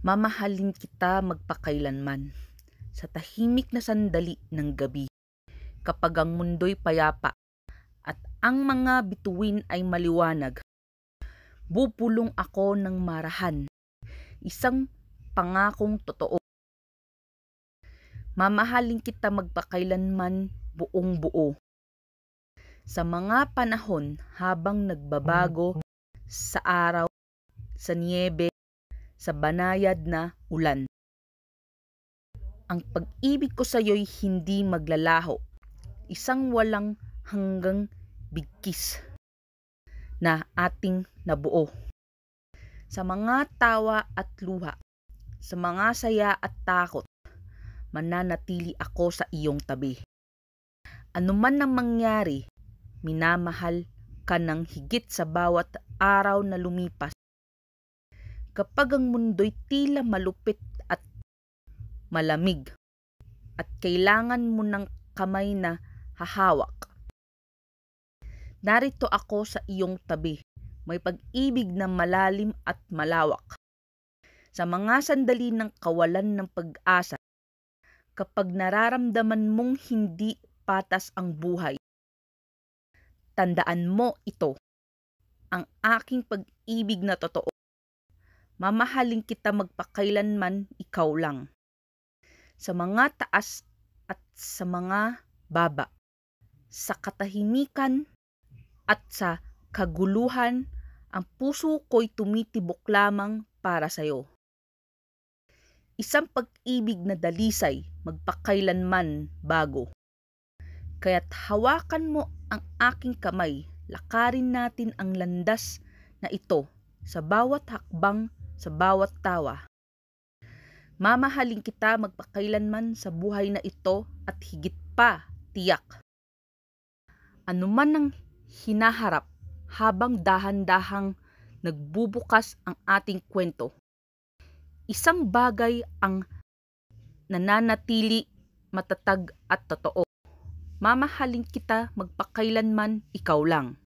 Mamahalin kita magpakailanman sa tahimik na sandali ng gabi, kapag ang mundo'y payapa at ang mga bituin ay maliwanag. Bubulong ako ng marahan, isang pangakong totoo. Mamahalin kita magpakailanman buong buo. Sa mga panahon habang nagbabago, sa araw, sa niyebe, sa banayad na ulan. Ang pag-ibig ko sa iyo'y hindi maglalaho, isang walang hanggang bigkis na ating nabuo. Sa mga tawa at luha, sa mga saya at takot, mananatili ako sa iyong tabi. Ano man ang mangyari, minamahal ka ng higit sa bawat araw na lumipas. Kapag ang mundo'y tila malupit at malamig at kailangan mo ng kamay na hahawak, narito ako sa iyong tabi, may pag-ibig na malalim at malawak. Sa mga sandali ng kawalan ng pag-asa, kapag nararamdaman mong hindi patas ang buhay, tandaan mo ito, ang aking pag-ibig na totoo. Mamahalin kita magpakailanman ikaw lang. Sa mga taas at sa mga baba, sa katahimikan at sa kaguluhan, ang puso ko'y tumitibok lamang para sa'yo. Isang pag-ibig na dalisay, magpakailanman bago. Kaya't hawakan mo ang aking kamay, lakarin natin ang landas na ito sa bawat hakbang, sa bawat tawa. Mamahalin kita magpakailanman sa buhay na ito at higit pa, tiyak. Ano man ang hinaharap habang dahan-dahang nagbubukas ang ating kwento, isang bagay ang nananatili matatag at totoo. Mamahalin kita magpakailanman ikaw lang.